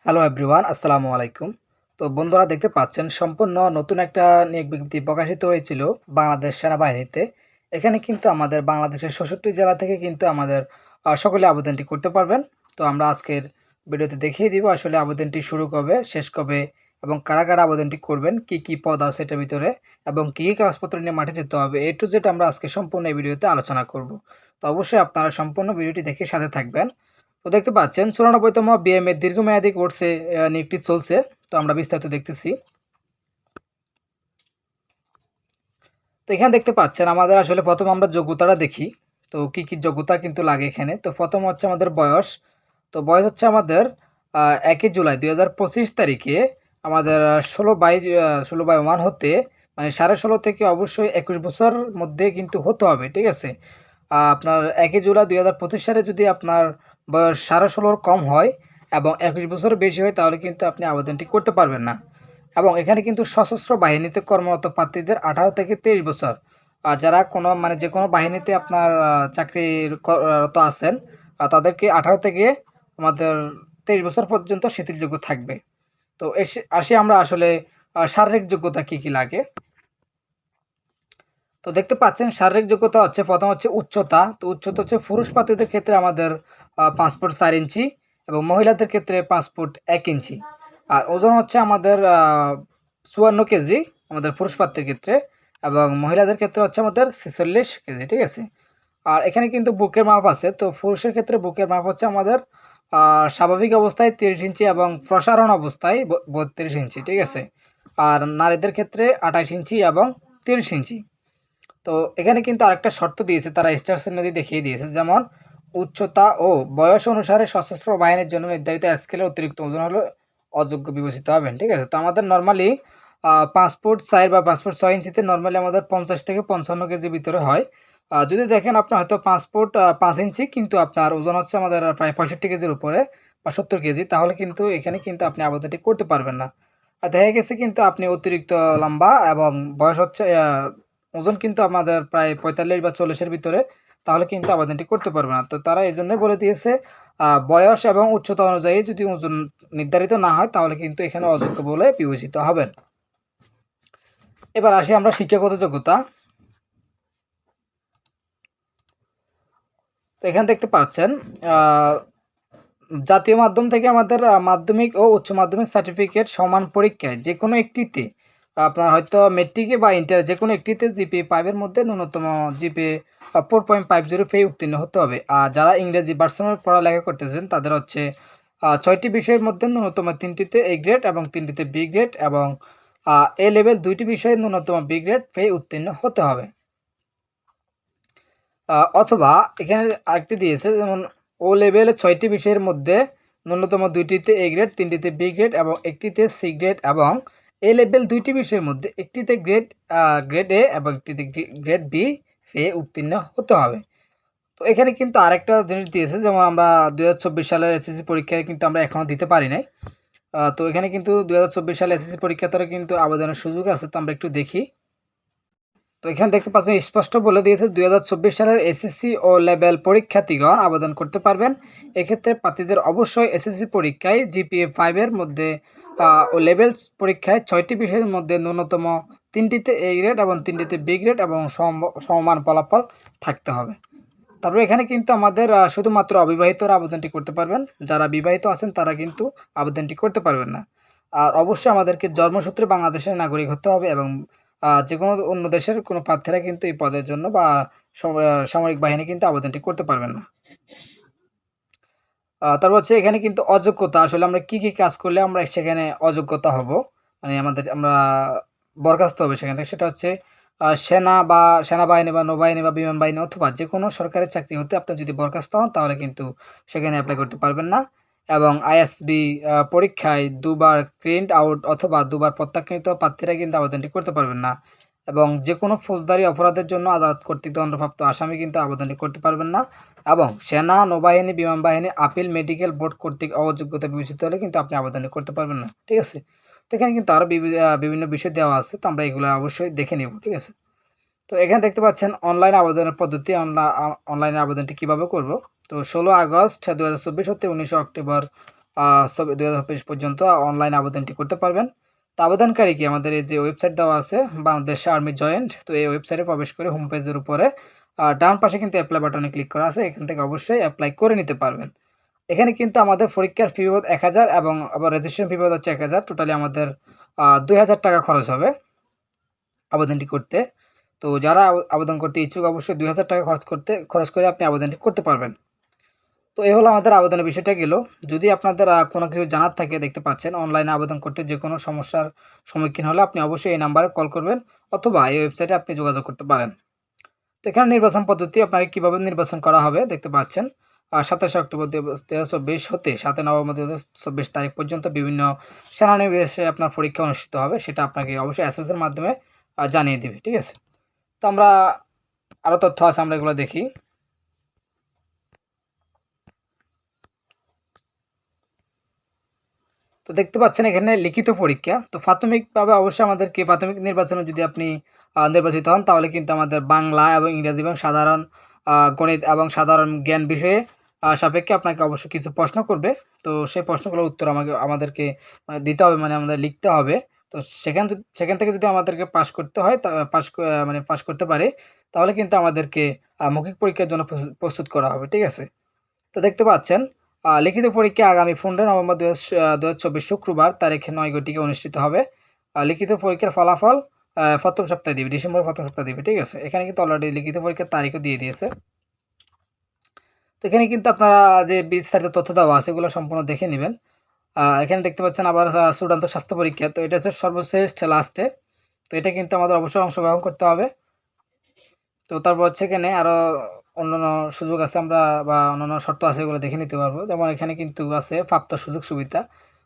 Hello everyone, আসসালামু আলাইকুম। তো বন্ধুরা দেখতে পাচ্ছেন সম্পূর্ণ নতুন একটা নিয়োগ বিজ্ঞপ্তি প্রকাশিত হয়েছিল বাংলাদেশ সেনাবাহিনীতে। এখানে কিন্তু আমাদের বাংলাদেশের ৬৬ জেলা থেকে কিন্তু আমাদের সকলে আবেদনটি করতে পারবেন। তো আমরা আজকের ভিডিওতে দেখিয়ে দিব আসলে আবেদনটি শুরু কবে, শেষ কবে এবং কারা, কারা আবেদনটি করবেন, কি পদ আছে এটার ভিতরে এবং কি কাগজপত্র নিয়ে মাঠে যেতে হবে। A to Z আমরা আজকে সম্পূর্ণ এই ভিডিওতে আলোচনা করব। তো অবশ্যই আপনারা সম্পূর্ণ ভিডিওটি দেখে সাথে থাকবেন। তো দেখতে পাচ্ছেন 94তম বিএমএ দীর্ঘমেয়াদী কোর্সে নিয়োগটি চলছে। তো আমরা বিস্তারিত দেখতেছি। তো এখানে দেখতে পাচ্ছেন আমাদের আসলে প্রথম আমরা যোগ্যতাটা দেখি। তো কি যোগ্যতা কিন্তু লাগে এখানে। তো প্রথম হচ্ছে আমাদের বয়স। তো বয়স হচ্ছে আমাদের 1 জুলাই 2025 তারিখে আমাদের 16 বয়মান হতে মানে 16.5 থেকে অবশ্যই 21 বছর মধ্যে কিন্তু হতে হবে। ঠিক আছে? আপনার 1 জুলাই 2025 সালে যদি আপনার বয়স 16.5 কম হয় এবং 21 বছরের বেশি হয় তাহলে কিন্তু আপনি আবেদনটি করতে পারবেন না। এবং এখানে কিন্তু সশস্ত্র বাহিনীতে কর্মরত প্রার্থীদের 18 থেকে 23 বছর যারা কোনো মানে যে কোনো বাহিনীতে আপনার চাকরিরত আছেন তাদেরকে 18 থেকে আমাদের 23 বছর পর্যন্ত শিথিলযোগ্য থাকবে। তো আসি আমরা আসলে শারীরিক যোগ্যতা কি লাগে। তো দেখতে পাচ্ছেন শারীরিক যোগ্যতা হচ্ছে প্রথম হচ্ছে উচ্চতা। তো উচ্চতা হচ্ছে পুরুষ প্রার্থীদের ক্ষেত্রে আমাদের 5 ফুট 4 ইঞ্চি এবং মহিলাদের ক্ষেত্রে 5 ফুট 1 ইঞ্চি। আর ওজন হচ্ছে আমাদের 54 কেজি আমাদের পুরুষ প্রার্থীর ক্ষেত্রে এবং মহিলাদের ক্ষেত্রে হচ্ছে আমাদের 46 কেজি। ঠিক আছে? আর এখানে কিন্তু বুকের মাপ আছে। তো পুরুষের ক্ষেত্রে বুকের মাপ হচ্ছে আমাদের স্বাভাবিক অবস্থায় 30 ইঞ্চি এবং প্রসারণ অবস্থায় 32 ইঞ্চি। ঠিক আছে? আর নারীদের ক্ষেত্রে 28 ইঞ্চি এবং 30 ইঞ্চি। তো এখানে কিন্তু আরেকটা শর্ত দিয়েছে, তারা স্টার চিহ্ন দিয়ে দেখিয়ে দিয়েছে, যেমন উচ্চতা ও বয়স অনুসারে সশস্ত্র বাহিনীর জন্য নির্ধারিত স্কেলের অতিরিক্ত ওজন হলে অযোগ্য বিবেচিত হবেন। ঠিক আছে? তো আমাদের নর্মালি 5 ফুট 4 বা 5 ফুট 6 ইঞ্চিতে নর্মালি আমাদের 50 থেকে 55 কেজির ভিতরে হয়। যদি দেখেন আপনার হয়তো 5 ফুট 5 ইঞ্চি কিন্তু আপনার ওজন হচ্ছে আমাদের প্রায় 65 কেজির উপরে বা 70 কেজি, তাহলে কিন্তু এখানে কিন্তু আপনি আবেদনটি করতে পারবেন না। আর দেখা গেছে কিন্তু আপনি অতিরিক্ত লম্বা এবং বয়স হচ্ছে ওজন কিন্তু আমাদের প্রায় 45 বা 40 এর ভিতরে, তাহলে কিন্তু আবেদনটি করতে পারবে না। তো তারা এজন্যই বলে দিয়েছে বয়স এবং উচ্চতা অনুযায়ী যদি ওজন নির্ধারিত না হয় তাহলে কিন্তু এখানে অযোগ্য বলে বিবেচিত হবেন। এবার আসি আমরা শিক্ষাগত যোগ্যতা। তো এখানে দেখতে পাচ্ছেন জাতীয় মাধ্যম থেকে আমাদের মাধ্যমিক ও উচ্চ মাধ্যমিক সার্টিফিকেট সমান পরীক্ষায় যেকোনো একটিতে আপনার হয়তো মেট্রিকে বা ইন্টার যেকোনো একটিতে জিপিএ 5 এর মধ্যে ন্যূনতম জিপিএ 4.50 পেয়ে উত্তীর্ণ হতে হবে। আর যারা ইংরেজি ভার্সনে পড়ালেখা করতেছেন তাদের হচ্ছে 6টি বিষয়ের মধ্যে ন্যূনতম 3টিতে এ গ্রেড এবং 3টিতে বি গ্রেড এবং এ লেভেল 2টি বিষয়ে ন্যূনতম বি গ্রেড পেয়ে উত্তীর্ণ হতে হবে। অথবা এখানে আরেকটি দিয়েছে, যেমন ও লেভেলে 6টি বিষয়ের মধ্যে ন্যূনতম 2টিতে এ গ্রেড, 3টিতে বি গ্রেড এবং একটিতে সি গ্রেড এবং এ লেভেল 2টি বিষয়ের মধ্যে একটিতে গ্রেড এ এবং একটিতে গ্রেড বি পেয়ে উত্তীর্ণ হতে হবে। তো এখানে কিন্তু আরেকটা জিনিস দিয়েছে, যেমন আমরা 2024 সালের এসএসসি পরীক্ষায় কিন্তু আমরা এখনও দিতে পারি নাই। তো এখানে কিন্তু 2024 সালে এসএসসি পরীক্ষাতে কিন্তু আবেদনের সুযোগ আছে। তো আমরা একটু দেখি। তো এখানে দেখতে পাচ্ছেন স্পষ্ট বলে দিয়েছে 2024 সালের এসএসসি ও লেভেল পরীক্ষার্থীগণ আবেদন করতে পারবেন। এক্ষেত্রে প্রার্থীদের অবশ্যই এসএসসি পরীক্ষায় জিপিএ 5 এর মধ্যে ও লেভেল পরীক্ষায় 6টি বিষয়ের মধ্যে ন্যূনতম 3টিতে এ গ্রেড এবং 3টিতে বি গ্রেড এবং সমমান ফলাফল থাকতে হবে। তারপরে এখানে কিন্তু আমাদের শুধুমাত্র অবিবাহিতরা আবেদনটি করতে পারবেন। যারা বিবাহিত আছেন তারা কিন্তু আবেদনটি করতে পারবেন না। আর অবশ্যই আমাদেরকে জন্মসূত্রে বাংলাদেশের নাগরিক হতে হবে এবং যেকোনো অন্য দেশের কোনো প্রার্থীরা কিন্তু এই পদের জন্য বা সামরিক বাহিনী কিন্তু আবেদনটি করতে পারবেন না। তারপর হচ্ছে এখানে কিন্তু অযোগ্যতা, আসলে আমরা কি কাজ করলে আমরা সেখানে অযোগ্যতা হব, মানে আমরা বরখাস্ত হবে সেখান থেকে, সেটা হচ্ছে সেনাবাহিনী বা নৌবাহিনী বা বিমান বাহিনী অথবা যেকোনো সরকারি চাকরি হতে আপনি যদি বরখাস্ত হন তাহলে কিন্তু সেখানে অ্যাপ্লাই করতে পারবেন না। এবং আইএসবি পরীক্ষায় 2 বার প্রিন্ট আউট অথবা 2 বার প্রত্যাখ্যাত প্রার্থীরা কিন্তু আবেদনটি করতে পারবেন না। এবং যেকোনো ফৌজদারি অপরাধের জন্য আদালত কর্তৃক দণ্ডপ্রাপ্ত আসামি কিন্তু আবেদনটি করতে পারবেন না। এবং সেনা, নৌবাহিনী, বিমান বাহিনী, আপিল মেডিকেল বোর্ড কর্তৃক অযোগ্যতা বিবেচিত হলে কিন্তু আপনি আবেদনটি করতে পারবেন না। ঠিক আছে? তো এখানে কিন্তু আরও বিভিন্ন বিষয় দেওয়া আছে। তো আমরা এগুলো অবশ্যই দেখে নেব। ঠিক আছে? তো এখানে দেখতে পাচ্ছেন অনলাইন আবেদনের পদ্ধতি, অনলাইনে আবেদনটি কিভাবে করব। তো 16 আগস্ট 2024 হতে 19 অক্টোবর 2024 পর্যন্ত অনলাইন আবেদনটি করতে পারবেন। তো আবেদনকারীকে আমাদের এই যে ওয়েবসাইট দেওয়া আছে বাংলাদেশ আর্মি জয়েন্ট, তো এই ওয়েবসাইটে প্রবেশ করে হোম পেজের উপরে ডান পাশে কিন্তু অ্যাপ্লাই বাটনে ক্লিক করা আছে, এখান থেকে অবশ্যই অ্যাপ্লাই করে নিতে পারবেন। এখানে কিন্তু আমাদের পরীক্ষার ফি বাবদ 1000 এবং আবার রেজিস্ট্রেশন ফি বাবদ হচ্ছে 1000, টোটালি আমাদের 2000 টাকা খরচ হবে আবেদনটি করতে। তো যারা আবেদন করতে ইচ্ছুক অবশ্যই 2000 টাকা খরচ করে আপনি আবেদনটি করতে পারবেন। তো এই হলো আমাদের আবেদনের বিষয়টা গেল। যদি আপনাদের কোনো কিছু জানার থাকে, দেখতে পাচ্ছেন অনলাইনে আবেদন করতে যে কোনো সমস্যার সম্মুখীন হলে আপনি অবশ্যই এই নাম্বারে কল করবেন অথবা এই ওয়েবসাইটে আপনি যোগাযোগ করতে পারেন। তো এখানে নির্বাচন পদ্ধতি আপনাকে কীভাবে নির্বাচন করা হবে দেখতে পাচ্ছেন। 27 অক্টোবর 2024 হতে 7 নভেম্বর 2024 তারিখ পর্যন্ত বিভিন্ন সেনানিবাসে আপনার পরীক্ষা অনুষ্ঠিত হবে, সেটা আপনাকে অবশ্যই এসএমএস এর মাধ্যমে জানিয়ে দিবে। ঠিক আছে? তো আমরা আরও তথ্য আছে, আমরা এগুলো দেখি। তো দেখতে পাচ্ছেন এখানে লিখিত পরীক্ষা। তো প্রাথমিকভাবে অবশ্যই আমাদেরকে প্রাথমিক নির্বাচনে যদি আপনি নির্বাচিত হন তাহলে কিন্তু আমাদের বাংলা এবং ইংরেজি এবং সাধারণ গণিত এবং সাধারণ জ্ঞান বিষয়ে সাপেক্ষে আপনাকে অবশ্যই কিছু প্রশ্ন করবে। তো সেই প্রশ্নগুলোর উত্তর আমাদেরকে দিতে হবে, মানে আমাদের লিখতে হবে। তো সেখান থেকে যদি আমাদেরকে পাস করতে হয়, মানে পাস করতে পারি, তাহলে কিন্তু আমাদেরকে মৌখিক পরীক্ষার জন্য প্রস্তুত করা হবে। ঠিক আছে? তো দেখতে পাচ্ছেন লিখিত পরীক্ষা আগামী 15 নভেম্বর 2024 শুক্রবার তারিখে 9 ঘটিকায় অনুষ্ঠিত হবে। লিখিত পরীক্ষার ফলাফল প্রথম সপ্তাহে দিবে, ডিসেম্বরের প্রথম সপ্তাহে দিবে। ঠিক আছে? এখানে কিন্তু অলরেডি লিখিত পরীক্ষার তারিখও দিয়ে দিয়েছে। তো এখানে কিন্তু আপনারা যে বিস্তারিত তথ্য দেওয়া আছে এগুলো সম্পূর্ণ দেখে নেবেন। এখানে দেখতে পাচ্ছেন আবার চূড়ান্ত স্বাস্থ্য পরীক্ষা, তো এটা হচ্ছে সর্বশ্রেষ্ঠ লাস্টে। তো এটা কিন্তু আমাদের অবশ্যই অংশগ্রহণ করতে হবে। তো তারপর হচ্ছে এখানে আরও অন্যান্য সুযোগ আছে, আমরা বা অন্যান্য শর্ত আছে, এগুলো দেখে নিতে পারবো। যেমন এখানে কিন্তু আছে প্রাপ্ত সুযোগ সুবিধা।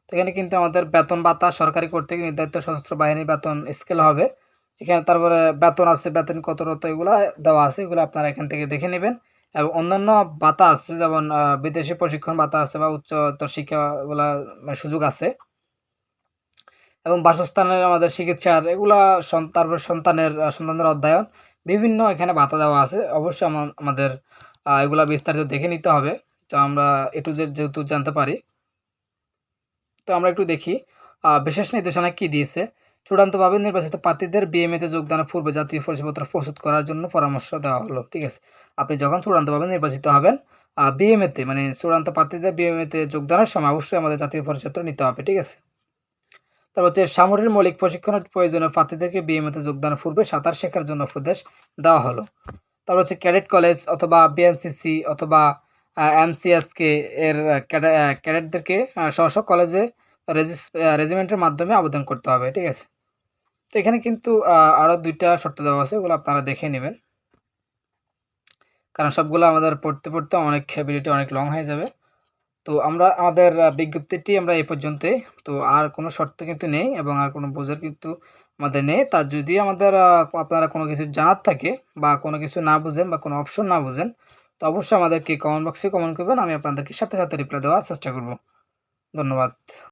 তো এখানে কিন্তু আমাদের বেতন ভাতা সরকারি কর্তৃক নির্ধারিত সশস্ত্র বাহিনীর বেতন স্কেল হবে। এখানে তারপরে বেতন আছে, বেতন কতরত এগুলো দেওয়া আছে, এগুলো আপনারা এখান থেকে দেখে নেবেন। এবং অন্যান্য ভাতা আছে, যেমন বিদেশি প্রশিক্ষণ ভাতা আছে বা উচ্চতর শিক্ষা, এগুলা মানে সুযোগ আছে। এবং বাসস্থানের আমাদের চিকিৎসার এগুলা, তারপর সন্তানদের অধ্যয়ন, বিভিন্ন এখানে ভাতা দেওয়া আছে। অবশ্যই আমাদের এগুলা বিস্তারিত দেখে নিতে হবে। তো আমরা এ টু জেড যেহেতু জানতে পারি, তো আমরা একটু দেখি বিশেষ নির্দেশনা কি দিয়েছে। চূড়ান্তভাবে নির্বাচিত প্রার্থীদের বিএমএতে যোগদানের পূর্বে জাতীয় পরিচয়পত্র প্রস্তুত করার জন্য পরামর্শ দেওয়া হলো। ঠিক আছে? আপনি যখন চূড়ান্তভাবে নির্বাচিত হবেন বিএমএতে, মানে চূড়ান্ত প্রার্থীদের বিএমএতে যোগদানের সময় অবশ্যই আমাদের জাতীয় পরিচয়পত্র নিতে হবে। ঠিক আছে? তারপর হচ্ছে সামরিক মৌলিক প্রশিক্ষণের প্রয়োজনীয় প্রার্থীদেরকে বিএমএতে যোগদানের পূর্বে সাঁতার শেখার জন্য উপদেশ দেওয়া হলো। তারপর হচ্ছে ক্যাডেট কলেজ অথবা বিএনসিসি অথবা এমসিএসকে এর ক্যাডেটদেরকে স্ব কলেজে রেজিমেন্টের মাধ্যমে আবেদন করতে হবে। ঠিক আছে? তো এখানে কিন্তু আরও 2টা শর্ত দেওয়া আছে, ওগুলো আপনারা দেখে নেবেন, কারণ সবগুলো আমাদের পড়তে অনেক ভিডিওটি অনেক লং হয়ে যাবে। তো আমরা আমাদের বিজ্ঞপ্তিটি আমরা এই পর্যন্তই। তো আর কোনো শর্ত কিন্তু নেই এবং আর কোনো বোঝার কিন্তু আমাদের নেই। তার যদি আমাদের আপনারা কোনো কিছু জানার থাকে বা কোনো কিছু না বুঝেন বা কোনো অপশন না বুঝেন, তো অবশ্যই আমাদেরকে কমেন্ট বক্সে কমেন্ট করবেন। আমি আপনাদেরকে সাথে রিপ্লাই দেওয়ার চেষ্টা করব। ধন্যবাদ।